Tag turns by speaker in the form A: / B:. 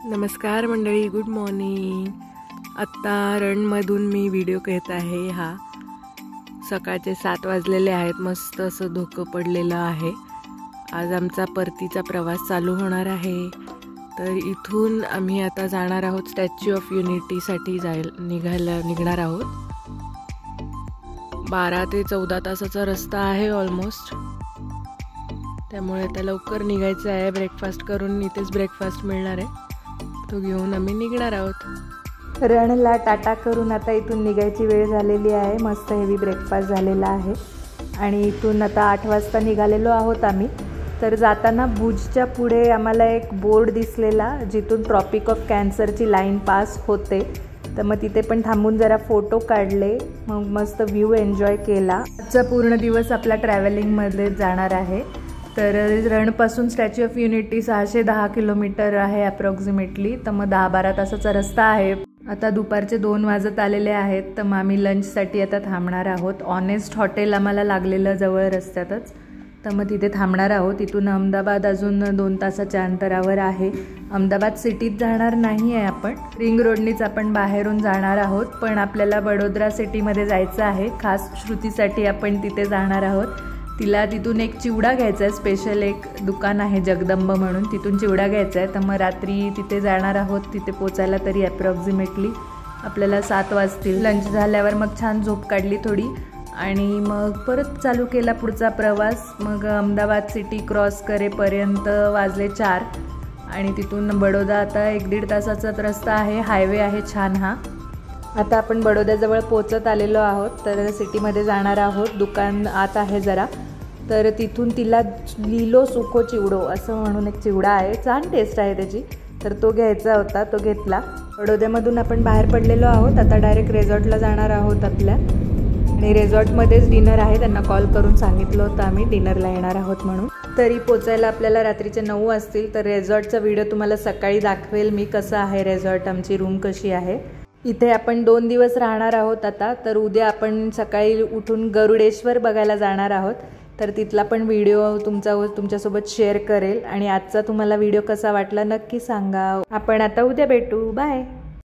A: नमस्कार मंडळी, good morning. आत्ता रणमधून मी व्हिडिओ घेत आहे। हा सकाळचे 7 वाजलेले आहेत। मस्त असं धुकं पडलेलं आहे। आज आमचा परतीचा प्रवास चालू होणार आहे। तर इथून आम्ही आता जाणार आहोत स्टॅच्यू ऑफ युनिटीसाठी निघणार आहोत। 12 ते 14 तासाचा रस्ता आहे ऑलमोस्ट। त्यामुळे आता लवकर निघायचं आहे। ब्रेकफास्ट करून इथेच ब्रेकफास्ट मिळणार आहे, तो घेऊन आम्ही निघणार आहोत।
B: रणला टाटा करून आता इथून निघायची वेळ झालेली आहे। मस्त हेवी ब्रेकफास्ट झालेला आहे आणि इथून आता 8 वाजता निघालेलो आहोत आम्ही। तर जाताना भुजच्या पुढे आम्हाला एक बोर्ड दिसलेला, जिथून ट्रॉपिक ऑफ कॅन्सरची लाईन पास होते। तर मग तिथे पण थांबून जरा फोटो काढले, मग मस्त व्ह्यू एन्जॉय केला। आजचा पूर्ण दिवस आपला ट्रॅव्हलिंगमध्ये जाणार आहे। तर रणपासून स्टॅच्यू ऑफ युनिटी 610 किलोमीटर आहे अप्रॉक्सिमेटली। तर मग 10-12 तासाचा रस्ता आहे। आता दुपारचे 2 वाजत आलेले आहेत। तर मग आम्ही लंचसाठी आता थांबणार आहोत। ऑनेस्ट हॉटेल आम्हाला लागलेलं जवळ रस्त्यातच, तर मग तिथे थांबणार आहोत। इथून अहमदाबाद अजून 2 तासाच्या अंतरावर आहे। अहमदाबाद सिटीत जाणार नाही आहे आपण, रिंग रोडनीच आपण बाहेरून जाणार आहोत। पण आपल्याला वडोदरा सिटीमध्ये जायचं आहे। खास श्रुतीसाठी आपण तिथे जाणार आहोत। तिला तिथून एक चिवडा घ्यायचा आहे, स्पेशल एक दुकान आहे जगदंब म्हणून, तिथून चिवडा घ्यायचा आहे। तर मग रात्री तिथे जाणार आहोत। तिथे पोचायला तरी अप्रॉक्सिमेटली आपल्याला 7 वाजतील। लंच झाल्यावर मग छान झोप काढली थोडी आणि मग परत चालू केला पुढचा प्रवास। मग अहमदाबाद सिटी क्रॉस करेपर्यंत वाजले 4 आणि तिथून बडोदा आता 1-1.5 तासाचाच रस्ता आहे। हायवे आहे छान हा। आता आपण बडोद्याजवळ पोचत आलेलो आहोत। तर सिटीमध्ये जाणार आहोत। दुकान आत आहे जरा, तर तिथून तिला लिलो सुको चिवडो असं म्हणून एक चिवडा आहे, छान टेस्ट आहे त्याची, तर तो घ्यायचा होता, तो घेतला। बडोद्यामधून आपण बाहेर पडलेलो आहोत। आता डायरेक्ट रिसॉर्टला जाणार आहोत आपल्या, आणि रिसॉर्टमध्येच डिनर आहे। त्यांना कॉल करून सांगितलं होतं आम्ही डिनरला येणार आहोत म्हणून। तरी पोचायला आपल्याला रात्रीचे 9 वाजतील। तर रिसॉर्टचा व्हिडिओ तुम्हाला सकाळी दाखवेल मी, कसं आहे रिसॉर्ट, आमची रूम कशी आहे। इथे आपण 2 दिवस राहणार आहोत आता। तर उद्या आपण सकाळी उठून गरुडेश्वर बघायला जाणार आहोत। तर तिथला पण व्हिडिओ तुमच्यासोबत शेअर करेल। आणि आजचा तुम्हाला व्हिडिओ कसा वाटला नक्की सांगा। आपण आता उद्या भेटू, बाय।